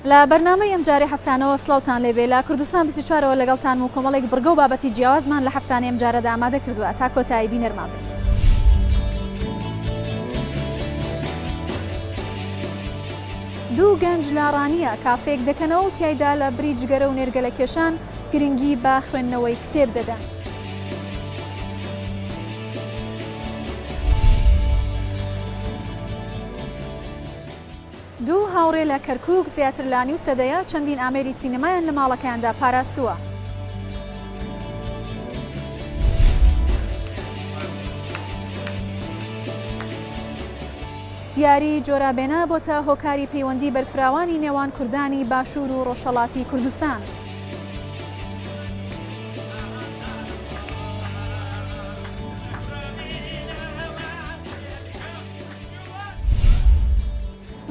لە بەرنامەی ئەمجارێ هەفتانەوە سڵاوتان لێبێ لە کوردستان 24ەوە لەگەڵتان و کۆمەڵێک بڕگە و بابەتی جیاوازمان لە هەفتانەی ئەمجارەدا ئامادە کردووە تا کۆتایی بینەرمان بن. دوو گەنج لە ڕانیە کافێک دەکەنەوە و تیایدا لە بریجگەرە و نێرگەلە کێشان گرنگی بە خوێندنەوەی کتێب دەدەن. دوو هاوڕێ لە کەرکووک زیاتر لە نیو سەدەیە چەندین ئامێری سینەمایان لە ماڵەکەیاندا پاراستووە. یاری جۆرابێنە بۆتە هۆکاری پەیوەندی بەرفراوانی نێوان کوردانی باشوور و ڕۆژهەڵاتی کوردستان.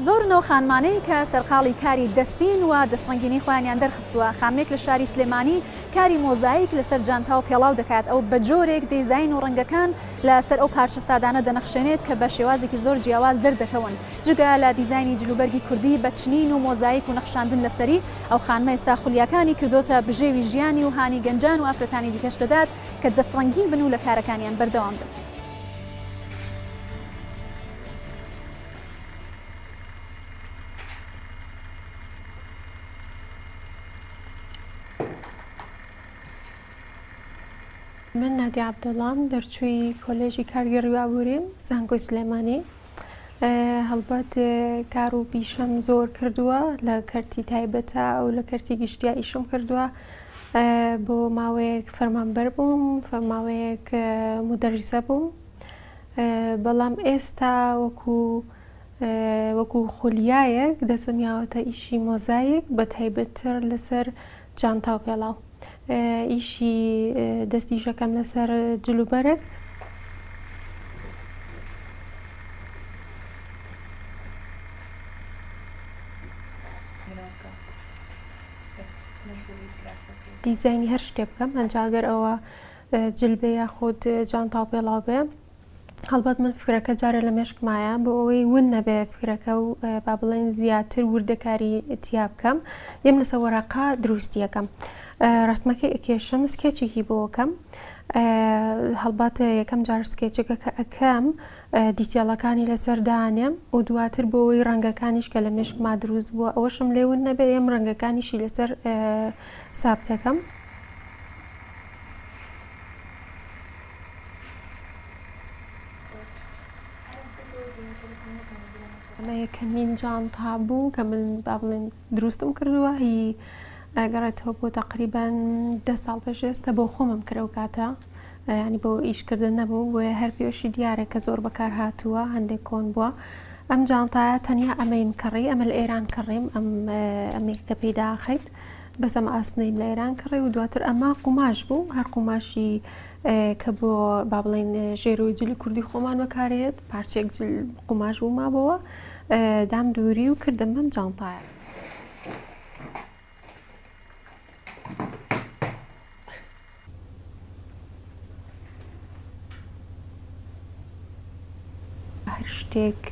زۆر نەو خانمانەی کە سەرقاڵی کاری دەستین و دەستڕەنگینی خۆیانیان دەرخستووە. خانمێک لە شاری سلێمانی کاری مۆزاییک لەسەر جانتا و پێڵاو دەکات. ئەو بە جۆرێک دەیزاین و ڕەنگەکان لەسەر ئەو پارچە سادانە دەنەخشێنێت کە بە شێوازێکی زۆر جیاواز دەردەکەون. جگە لە دیزایانی جلوبەرگی کوردی بە چنین و مۆزاییک و نەخشاندن لەسەری، ئەو خانمە ئێستا خولیاکانی کردوتە بژێوی ژیانی و هانی گەنجان و ئافرەتانی دیکەش دەدات کە دەستڕەنگین بن و لە کارەکانیان بەردەوام بن. من نادی عەبدوڵڵام دەرچووی کۆلێژی کارگەری وابووریم زانکۆی سلێمانی. هەڵبەت کار و پیشەم زۆر کردووە لە کەرتی تایبەتە و لە کەرتی گشتیا ئیشم کردووە. بۆ ماوەیەک فەرمانبەر بووم، ماوەیەک مدەریسە بووم، بەڵام ئێستا وەکو خولیایەک دەسەمیاوەتە ئیشی مۆزاییک بە تایبەتتر لەسەر جانتا و پێڵاو. ئیشی دەستی شەکەم لەسەر جلوبەرێک. دیزایانی هەر شتێ بکەم هەنجاگەر ئەوە جلبێ یاخود جانتا و پێڵاو بێ. هەڵبەت من فکرەکە جارێ لە مێشکمایە بۆ ئەوەی ون نەبێ فکرەکە و با بڵێن زیاتر وردەکاری تیا بکەم، یەم لەسەر وەرەقا دروستی یەکەم. ڕستمەکەی ئەکێشم سکێچێکی بۆکەم. هەڵبات یەکەم جار سکێچەکە کە ئەەکەم دیتێڵەکانی لەسەردانێم و دواتر بۆەوەی ڕەنگەکانیش کە لە مێشکما دروست بووە ئەوەشم لێون نەبێ ئەم ڕەنگەکانیشی لەسەر سابتەکەم. ئەمە یەکەمین جانتا بوو کە من با بڵێن دروستم کردووە. هی ئەگەڕێتەوە بۆ تقریبان 10 ساڵ پێش ئێستا بۆ خۆمم کرەوە کاتە، ینی بۆ ئیشکردن نەبوو، بۆیە هەر پێوەشی دیارە کە زۆر بەکار هاتووە هەندێک کۆن بووە. ئەم جانتایە تەنیا ئەمەین کڕی، ئەمە لە ئێران کڕیم، ئەمێک کە پێدا خەیت بەس ئەمە ئاسنەیم لە ئێران کڕی و دواتر ئەمە قوماش بوو، هەر قوماشی کە بۆ با بڵێن ژێرەوەی جلی کوردی خۆمان بەکارێت، پارچێک قوماش بوو مابەوە، دام دووری و کردم بەم جانتایە. هەر شتێک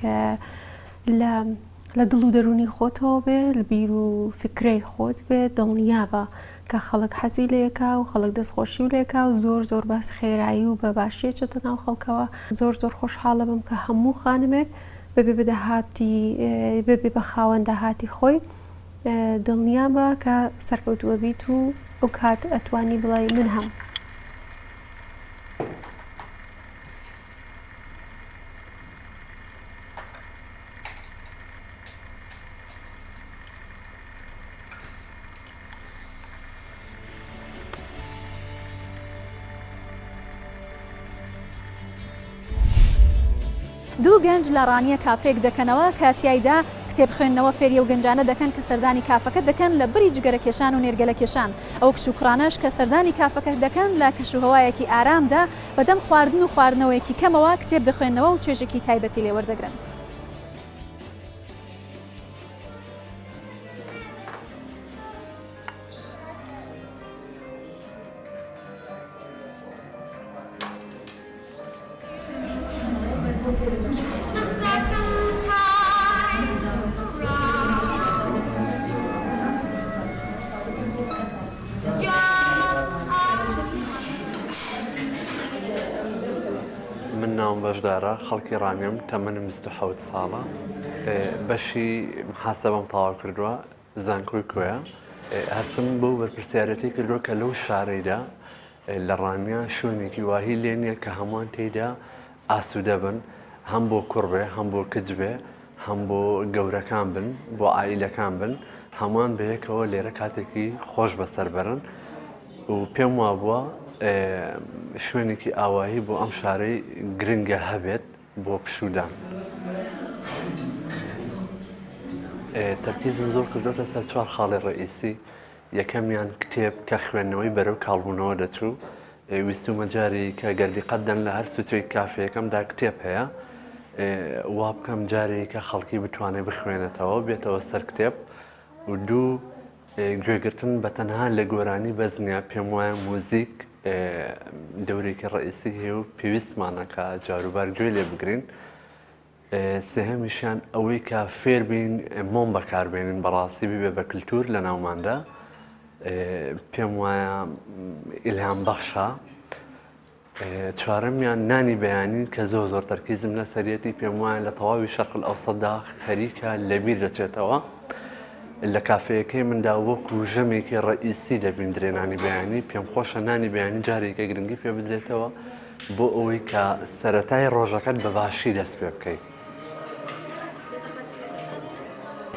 لە دڵ و دەرونی خۆتەوە بێ، لە بیر و فکرەی خۆت بێ، دڵنیابە کە خەڵک حەزی لێکا و خەڵک دەستخۆشی و لێکا و زۆر باس خێرایی و بە باشیە چێتە ناو خەڵکەوە. زۆر خۆشحاڵە بم کە هەموو خانمێک بەبێ بەبێ بە خاوەن داهاتی خۆی دڵنیابە کە سەرکەوتووە بیت و ئەو کات ئەتوانی بڵێ من هەم. دوو گەنج لە ڕانیە کافێک دەکەنەوە کە تیایدا کتێب خوێندنەوە فێریە و گەنجانە دەکەن کە سەردانی کافەکە دەکەن لە بریجگەرە کێشان و نێرگەلە کێشان. ئەو کچوکڕانەش کە سەردانی کافەکە دەکەن لە کەشوهەوایەکی ئارامدا بەدەم خواردن و خواردنەوەیەکی کەمەوە کتێب دەخوێنەوە و چێژێکی تایبەتی لێوەردەگرن. لەوان بەشدارە خەڵکی ڕانیم تەمەنم 27 ساڵە بەشی محاسەبەم تەواو کردووە زانکۆی کۆیە هەستم بۆ بەرپرسیارەتی کردووە کە لەو شارەیدا لە ڕانیا شوێنێکی واهی لێ نییە کە هەمووان تێیدا ئاسوودە بن هەم بۆ کوڕ بێ هەم بۆ کچ بێ هەم بۆ گەورەکان بن بۆ ئایلەکان بن هەمووان بەیەکەوە لێرە کاتێکی خۆش بەسەر بەرن و پێم وا بووە شوێنێکی ئاوایی بۆ ئەم شارەی گرنگە هەبێت بۆ پشودان. تەرکیزم زۆر کردوتە سەر 4 خاڵی ڕئیسی یەکەمیان کتێب کە خوێندنەوەی بەرەو کاڵبوونەوە دەچوو ویستومە جاری کە گەردی قەدەن لە هەر سوچەی کافەیەکەمدا کتێب هەیە وا بکەم جارێک کە خەڵکی بتوانێت بخوێنێتەوە بێتەوە سەر کتێب و دوو گوێگرتن بە تەنها لە گۆرانی بەزنیا پێم وایە مۆزیک دەورێکی ڕئیسی هەیە و پێویستمانە کە جاروبار گوێ لێ بگرین سێهەمیشیان ئەوەی کە فێر بین مۆم بەکاربێنین بەڕاستی ببێ بە کللتور لە ناوماندا پێم وایە ئیلهام بەخشە چوارەمیان نانی بەیانی کە زۆر تەرکیزم لە سەرەتی پێم وایە لە تەواوی شەرقل ئەوسەدا خەریکە لەبیر دەچێتەوە لە کافەیەکەی مندا وەکو ژەمێکی ڕئیسی دەبیندرێ نانی بەیانی پێم خۆشە نانی بەیانی جارێکە گرنگی پێ بدرێتەوە بۆ ئەوەی کە سەرەتای ڕۆژەکەت بە باشی دەست پێ بکەیت.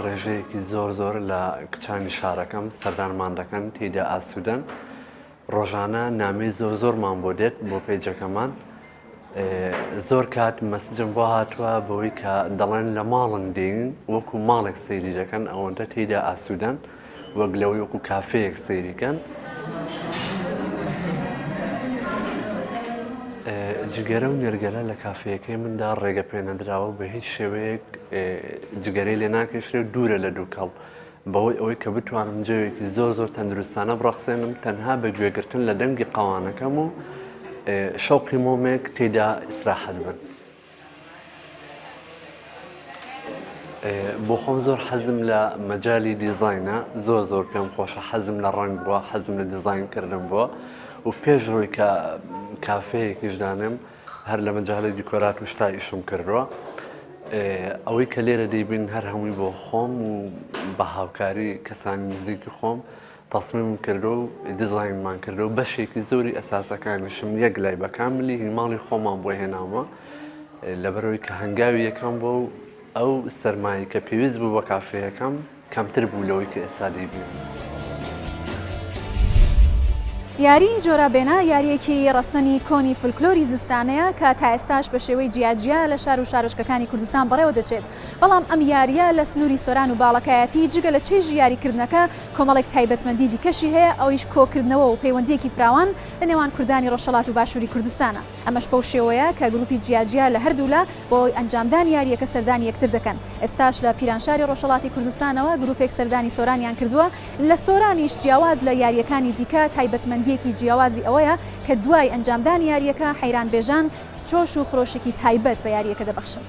ڕێژەیەکی زۆر لە کچانی شارەکەم سەردانمان دەکەن تێیدا ئاسوودەن ڕۆژانە نامەی زۆرمان بۆ دێت بۆ پێیجەکەمان زۆر کات مەسجم بۆ هاتووە بەوەی کە دەڵێن لە ماڵن دێن وەکو ماڵێک سەیری دەکەن ئەوەندە تێیدا ئاسوودەن وەک لەوەی وەکو کافەیەک سەیریکەن. جگەرە و نێرگەلە لە کافەیەکەی مندا ڕێگە پێنەدراوە بە هیچ شێوەیەک جگەرەی لێ ناکەشرێت دوورە لە دووکەڵ بەوەی ئەوەی کە بتوانم جێوێکی زۆر تەندروستانە بڕەخسێنم تەنها بە گوێگرتن لە دەنگی قەوانەکەم و شەوقی مۆمێک تێدا ئیسراحەت بن. بۆ خۆم زۆر حەزم لە مەجای دیزاینە زۆر پێم خۆشە حەزم لە ڕنگ بووە حەزم لە دیزاینکردن بووە و پێش ڕووی کە کافەیەکیش دانم هەر لە مەجاڵی دیکۆرات و شتا ئیشم کردووە ئەوەی کە لێرە دەیبین هەر هەمووی بۆ خۆم و بە هاوکاری کەسانی نزیکی خۆم تەسمیمم کردو و دیزاینمان کردو و بەشێکی زۆری ئەساسەکانیشم یەک لای بە کاملی هیماڵی خۆمان بۆ هێناوە لەبەرەوەی کە هەنگاوی یەکەم بۆ و ئەو سەرمایی کە پێویست بوو بە کافەیەکەم کەمتر بوو لەوەی کە ئێستا دەیبین. یاری جۆرابێنە یاریەکی ڕەسەنی کۆنی فولکلۆری زستانەیە کە تا ئێستاش بە شێوەی جیاجیا لە شار و شارۆچکەکانی کوردستان بەڕێوە دەچێت بەڵام ئەم یاریە لە سنووری سۆران و باڵەکایەتی جگە لە چێژی یاریکردنەکە کۆمەڵێک تایبەتمەندی دیکەشی هەیە ئەویش کۆکردنەوە و پەیوەندیەکی فراوان لە نێوان کوردانی ڕۆژهەڵات و باشووری کوردستانە ئەمەش بەو شێوەیە کە گروپی جیاجیا لە هەردوولا بۆ ئەنجامدانی یاریەکە سەردانی یەکتر دەکەن ئێستاش لە پیرانشاری ڕۆژهەڵاتی کوردستانەوە گروپێک سەردانی سۆرانیان کردووە لە سۆرانیش جیاواز لە یاریەکانی دیکە تایبەتمەندیەکی جیاوازی ئەوەیە کە دوای ئەنجامدانی یاریەکە حەیران بێژان چۆش و خڕۆشێکی تایبەت بە یاریەکە دەبەخشن.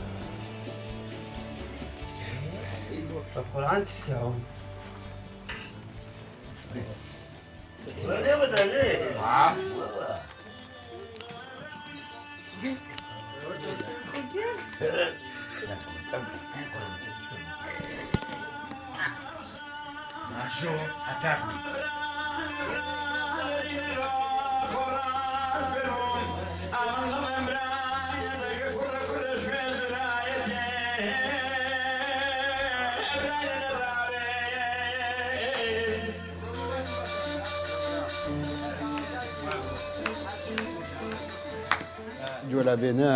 جۆرابێنە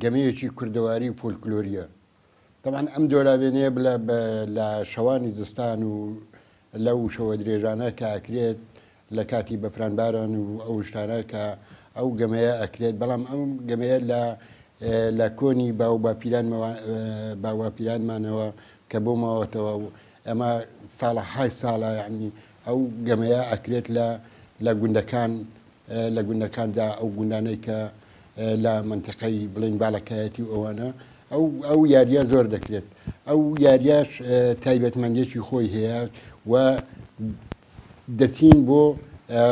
گەمەیەکی کوردەواری و فۆلکلۆریە طبعاً ئەم جۆرابێنەیە لە شەوانی زستان و لەو شەوە درێژانە کە ئەکرێت لە کاتی بەفرانباران و ئەو شتانە کە ئەو گەمەیە ئەکرێت بەڵام ئەم گەمەیە لە کۆنی باوەپیرانمانەوە کە بۆ ماوەتەوە و ئەمە ساڵە های ساڵە یعنی ئەو گەمەیە ئەکرێت لە گوندەکاندا ئەو گوندانەی کە لە منتقەی بڵین باڵەکایەتی و ئەوانە ئەو یاریە زۆر دەکرێت ئەو یاریاش تایبەتمەندێکی خۆی هەیە و دەچین بۆ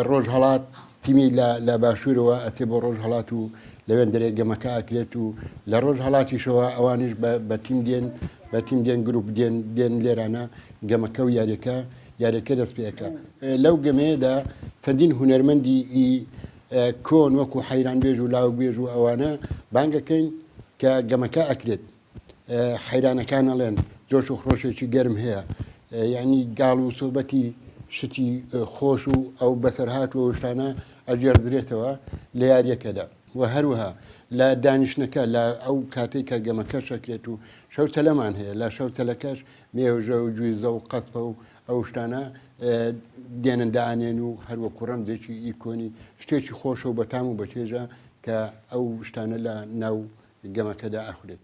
ڕۆژهەڵات تیمی لە باشوورەوە ئەچێ بۆ ڕۆژ هەڵات و لەوێن دەرێ گەمەکە ئاکرێت و لە ڕۆژ هەڵاتیشەوە ئەوانش بە تیم دێن گروپ دێن لێرانە گەمەکە و یاریەکە دەست پێەکە لەو گەمەیەدا چەندین هونەرمەندی کۆن وەکو حەیرانبێژ و لاوبێژ و ئەوانە بانگەکەین کە گەمەکە ئەکرێت حەیرانەکان ئەڵێن جۆش و خڕۆشێکی گەرم هەیە یعنی گاڵ و سۆبەتی شتی خۆش و ئەو بەسەرهات و شتانە ئەجێردرێتەوە لە یاریەکەدا و هەروەها لە دانیشتەکە لە ئەو کاتێک کە گەمەکە شەکرێت و شەوتەلەمان هەیە لە شەوتەلەکەش مێوژە و جویزە و قەسپە و ئەو شتانە دێنندانێن و هەروەکو ڕەمزێکی ئیکۆنی شتێکی خۆشە و بەتام و بەچێژە کە ئەو شتانە لە ناو گەمەکەدا ئەخورێت.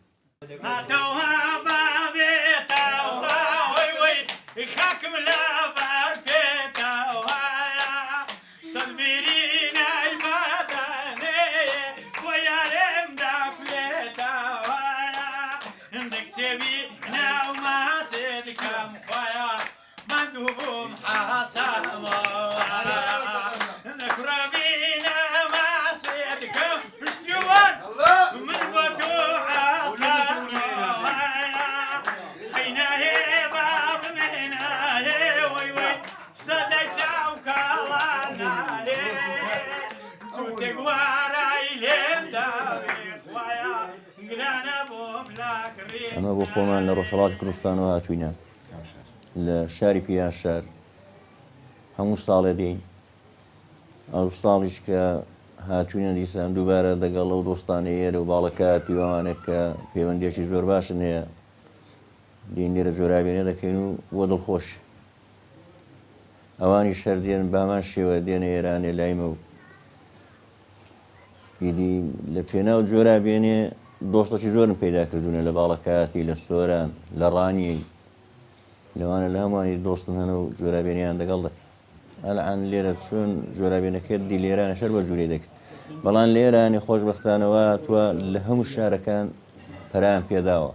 ئەمە بۆ خۆمان لە ڕۆژهەڵاتی کوردستانەوە هاتووینە لە شاری پیاشار هەموو ساڵێ دێین ئەو ساڵیش کە هاتووینە دیسان دووبارە دەگەڵ ئەو دۆستانەی ئێرە و باڵەکە پیوانێک کە پەیوەندیێکی زۆر باشن هەیە دین لێرە زۆرابێنێ دەکەین و بۆ دڵخۆش ئەوانی شەر دێن بامان شێوە دێنە ئێرانێ لایمە و ئیدی لە پێناو جۆرابێنێ دۆستێکی زۆرم پەیدا کردوونە لە باڵەکاتی لە سۆران لە ڕانی لەوانە لە هەمووانی دۆستن هەنە و جۆرابێنیان دەگەڵ دەکەن ئەلعان لێرە چۆن جۆرابێنەکەت دی لێرانە شەر بە جوورێ دەکەن بەڵام لێرانی خۆشبەختانەوە توە لە هەموو شارەکان پەرایان پێداوە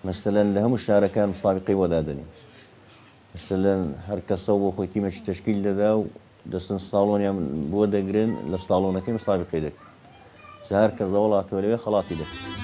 مەسەلەن لە هەموو شارەکان مسابقەی وەدادەنین مەسەلەن هەر کەسە بۆ خۆی تیمێکی تەشکیل دەدا و دەستن ساڵۆنیان بۆ دەگرن لە ساڵۆنەکەی مسابقەی دەکەن هەر کەس وڵاتەوە لەوێ خەڵاتی دەکەن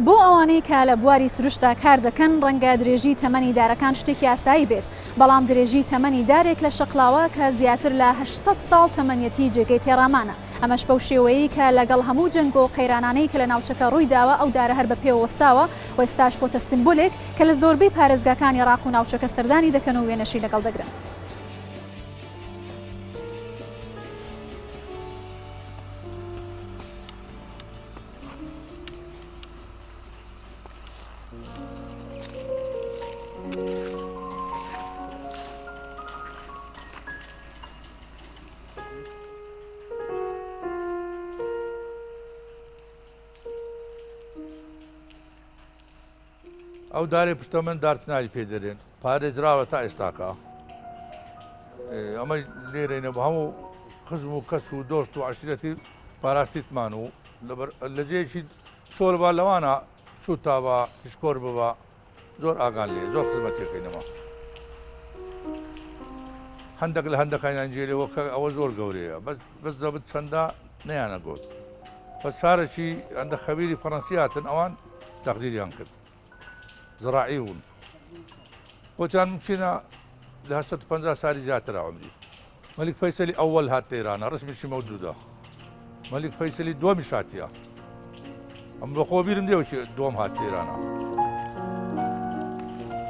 بۆ ئەوانەی کە لە بواری سروشتا کار دەکەن ڕەنگە درێژی تەمەنی دارەکان شتێکی ئاسایی بێت بەڵام درێژی تەمەنی دارێک لە شەقلاوە کە زیاتر لە 800 ساڵ تەمەنیەتی جێگەی تێڕامانە ئەمەش بەو شێوەیەی کە لەگەڵ هەموو جەنگ و قەیرانانەی کە لە ناوچەکە ڕووی داوە ئەو دارە هەر بە پێوەستاوە و ئێستاش بۆتە سمبولێک کە لە زۆربەی پارێزگاکانی عێراق و ناوچەکە سەردانی دەکەن و وێنەشی لەگەڵ دەگرن. ئەو دارێ پشتە من دارچناری پێدەرێن پارێزراوە تا ئێستاکە ئەمە لێرەینە بە هەموو خزم و کەس و دۆست و عشرەتی پاراستیتمان و لە جێکی سۆر بە لەوانە سوتا بە پشکۆر ببە زۆر ئاگان لێ زۆر خزمەتیەکەینەوە هەندێک لە هەندەکانیان جێلەوە کە ئەوە زۆر گەورەیە بەس دەبت چەندە نەیانە گۆت بە سارەکی ئەندە خەبیری فەڕەنسی هاتن ئەوان تەقدیریان کرد زراعی بوون خۆتیان بچینە لە 850 سالی زیاتر عمری مەلیک فەیسەلی ئەوەل هات ئێرانە ڕسمیشی مەوجودە مەلیک فەیسەلی دووەمی شاتیە ئەم بە خۆ بیرم دێوەکی دووەم هات ئێرانە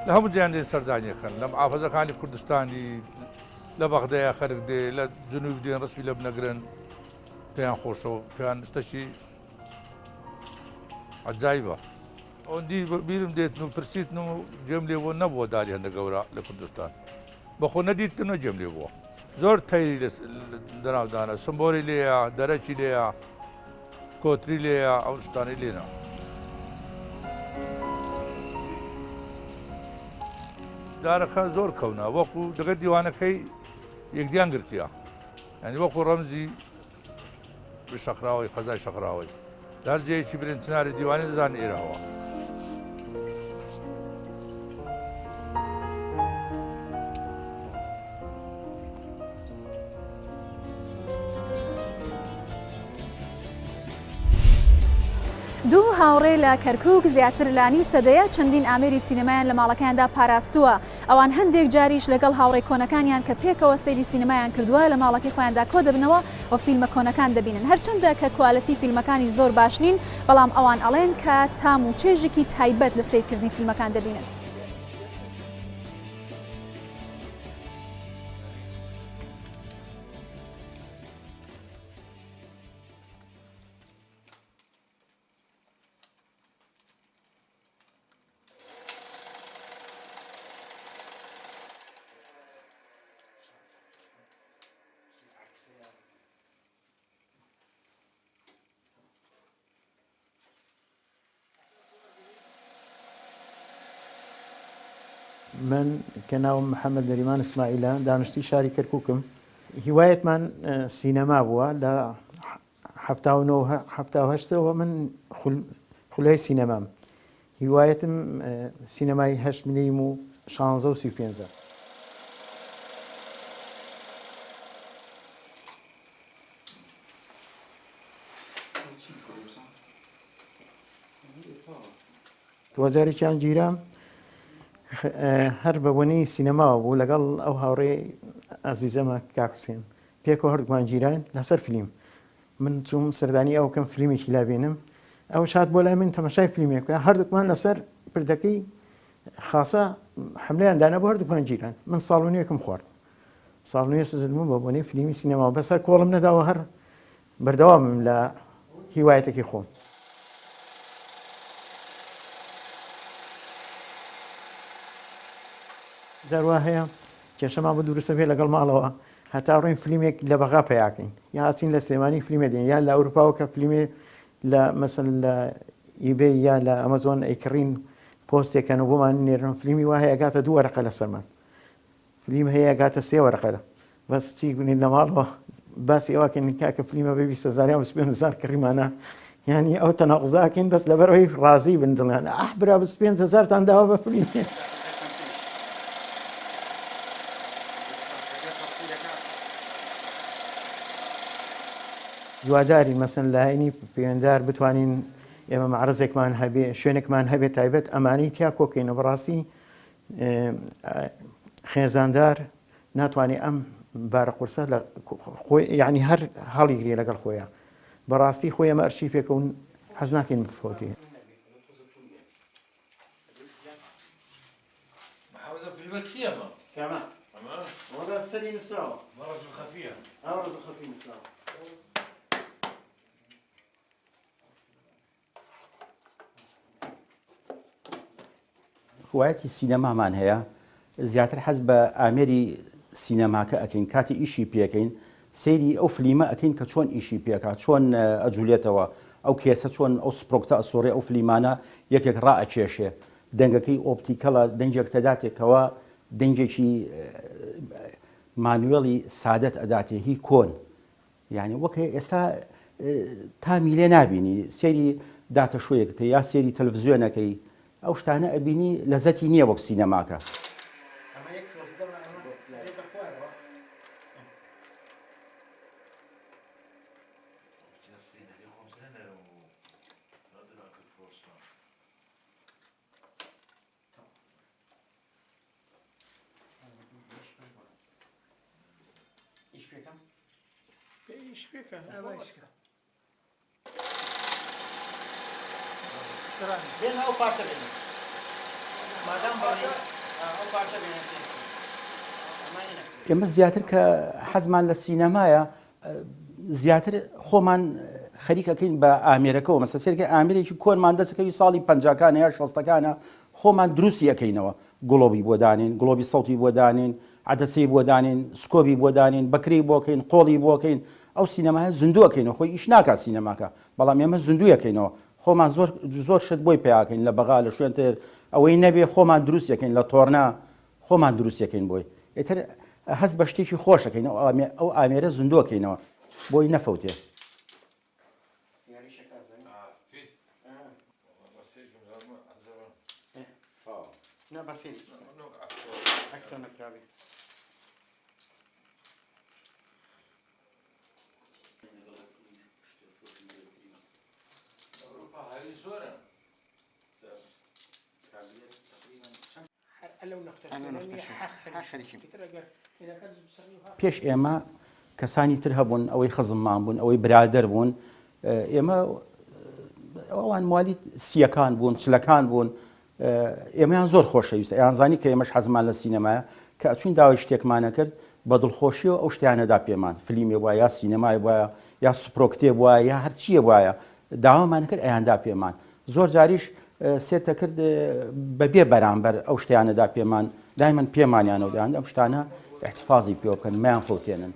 لە هەموو جیان دێن سەردانیەکەن لە محافەزەکانی کوردستانی لە بەغدایە خەرک دێ لە جنوب دێن ڕسمی لە بنەگرن پێیان خۆشەوە پێیان شتەکی عەجایبە ئەوەندی بیرم دێتن و پرسیتن و جێم لێ بۆ نەبووە داری هەندە گەورە لە کوردستان بەخۆ نەدیتنەوە جێم لێ بووە زۆر تەیری لە دەناودانە سمبۆری لێیە دەرەکی لێیە کۆتری لێیە ئەو شتانی لێنە دارەکە زۆر کەونە وەکو دەگە دیوانەکەی یەکدیان گرتیە ینی وەکو ڕەمزی شەخراوی قەزای شەخراوی هەر جێیەکی برنجناری دیوانی دەزان ئێرەوە دوو هاوڕێ لە کەرکووک زیاتر لانی و سەدەیە چەندین ئامێری سینەمایان لە ماڵەکاندا پاراستووە ئەوان هەندێک جاریش لەگەڵ هاوڕێ کۆنەکانیان کە پێکەوە سەیری سینەمایان کردووە لە ماڵەکەی خۆیاندا کۆ دەبنەوە و فیلمە کۆنەکان دەبینن هەرچەندە کە کوالەتی فیلمەکانیش زۆر باش نین بەڵام ئەوان ئەڵێن کە تام و چێژێکی تایبەت لە سیرکردنی فیلمەکان دەبینن. من کە ناوم محەممەد نەریمان ئیسماعیلە دانیشتی شاری کەرکووکم هیوایەتمان سینەما بووە لە 1970ەوە من خولای سینەمام هیوایەتم سینەمای 8 ملیم و 1635. توەجارێکیان گیرام هەر بە بۆنەی سینەماوە بوو لەگەڵ ئەو هاوڕێ ئازیزەمە کاکوسێن پێکەوە هەردووکمان گیران لەسەر فیلم من چوم سەردانی ئەو کەم فیلمێکی لابێنم ئەو شات بۆ لای من تەماشای فیلمێک هەردووکمان لەسەر پردەکەی خاصە حملەیان دانا بۆ هەردووکمان گیران من ساڵونیەکم خوارد ساڵنوێ سزدمون بە بۆنەی فیلمی سینەما بەسەر کۆڵم نەداوە هەر بەردەوامم لە هیوایەتێکی خۆم. جاروا هەیە کێشەمان بە دوورستە بێ لەگەڵ ماڵەوە هەتا ڕۆین فیلمێک لە بەغا پێیاکەین یا هاچین لە سلێمانی فیلمێ دێن یا لە ئەوروپاوە کە فیلمێ لە مەسەن لە ئیبێ یا لە ئەمەزۆن ئەیکڕین پۆستێکەن و بۆمان نێرن فیلمی وا هەیە گاتە 2 وەرەقە لە سەرمان فیلم هەیە گاتە 3 وەرەقە بەس چی بنین لە ماڵەوە باسی ئەوەکەین کاکە فیلمە بە 20,000 یا 25,000 کڕیمانە یعنی ئەو تەناقزاکەین بەس لەبەرەوەی ڕازی بن دڵیان برا 25,000 تان داوە بە فیلمێ. دوواداری مەسن لایەنی پەیوەنددار بتوانین ئێمە معرزێکمان هەبێ شوێنێکمان هەبێت تایبەت ئەمانەی تیا کۆکەینە بەڕاستی خێزاندار ناتوانێت ئەم بارە قورسە لە خۆی یعنی هەر هەڵیگرێ لەگەڵ خۆیان بەڕاستی خۆی ئەمە ئەرشیفێکەون حەز ناکەین بفۆتێ. هواەتی سینەمامان هەیە زیاتر حەز بە ئامێری سینەماکە ئەکەین کاتی ئیشی پێەکەین سەیری ئەو فلیمە ئەکەین کە چۆن ئیشی پێکات چۆن ئەجوولێتەوە ئەو کێسە چۆن ئەو سپرۆکتە ئەسۆڕێ ئەو فلیمانە یەکێک ڕائەکێشێ دەنگەکەی ئۆپتیکەڵە دەنجێک تەداتێکەوە دەنجێکی مانوێڵی سادەت ئەداتێ هی کۆن یعنی وەک ئێستا تامی لێ نابینی سێری داتە شوۆیەکەکە یا سێری تەلڤیزیۆنەکەی ئەو شتانە ئەبینی لەزەتی نییە وەک سینەماکە. ئێمە زیاتر کە حەزمان لە سینەمایە زیاتر خۆمان خەریکەکەین بە ئامێرەکەەوە مەسە سێرکە ئامێرێکی کۆنمان دەستەکەوی ساڵی 50کانە یا 60کانە خۆمان دروستی ئەەکەینەوە گوڵۆبی بۆ دانین گوڵۆبی سەوتی بۆ دانین عدەسی بۆ دانین سکۆبی بۆ دانین بەکری بۆکەین قۆڵی بۆکەین ئەو سینەماە زیندووەکەینەوە خۆی ئیش ناکات سینەماکە بەڵام ئێمە زیندوویەکەینەوە خۆمان زۆر شت بۆی پیاکەین لە بەغا لە شوێن تر ئەوەی نەبێ خۆمان دروستەکەین لە تۆڕنا خۆمان دروستەکەین بۆی ئێتر هەست بە شتێکی خۆشەکەین ئەو ئامێرە زیندووەکەینەوە بۆی نەفەوتێ پێش ئێمە کەسانی تر هەبوون ئەوەی خزممان بوون ئەوەی برادر بوون ئێمە ئەوان موالی سیەکان بوون چلەکان بوون ئێمەیان زۆر خۆشەویستە یانزانی کە ئێمەش حەزمان لە سینەمایە کە ئەچوین داوای شتێکمانە کرد بە دڵخۆشیەوە ئەو شتیانەدا پێمان فلیمێ وایە یا سینەمای وایە یا سوپرۆکتێ وایە یا هەرچیە وایە داوامان کرد ئەیاندا پێمان زۆر جاریش سێرتە کرد بەبێ بەرامبەر ئەو شتیانەدا پێمان دایمەن پێمانیانەوە دایان ئەم شتانە احتفاظی پێ بکەن مایان فەوتێنن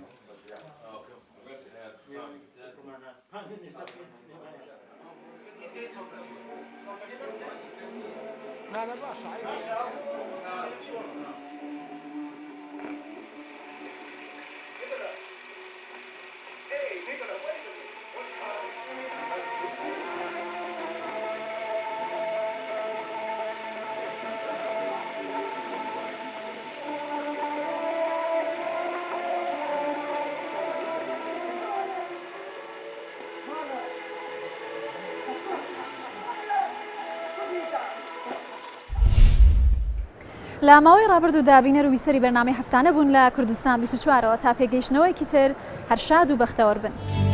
لە ماوەی ڕابرد و دابینەر و بیسەری بەرنامەی هەفتانە بوون لە کوردستان 24ەوە تا پێگەیشتنەوەیکی تر هەر شاد و بەختەوەر بن.